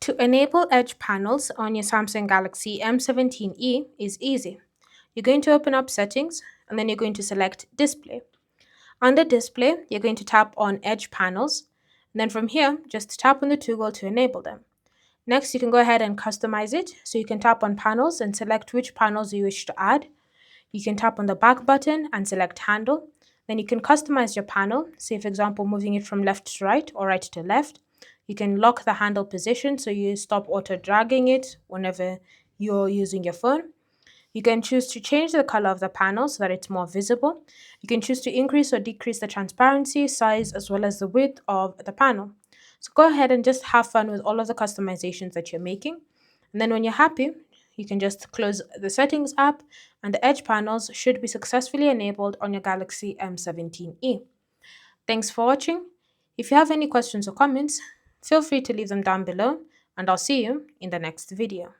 To enable edge panels on your Samsung Galaxy M17e is easy. You're going to open up Settings and then you're going to select Display. Under Display, you're going to tap on Edge Panels, and then from here, just tap on the toggle to enable them. Next, you can go ahead and customize it, so you can tap on Panels and select which panels you wish to add. You can tap on the back button and select Handle. Then you can customize your panel, say for example moving it from left to right or right to left. You can lock the handle position so you stop auto dragging it whenever you're using your phone. You can choose to change the color of the panel so that it's more visible. You can choose to increase or decrease the transparency, size, as well as the width of the panel. So go ahead and just have fun with all of the customizations that you're making. And then when you're happy, you can just close the settings app and the edge panels should be successfully enabled on your Galaxy M17e. Thanks for watching. If you have any questions or comments, feel free to leave them down below and I'll see you in the next video.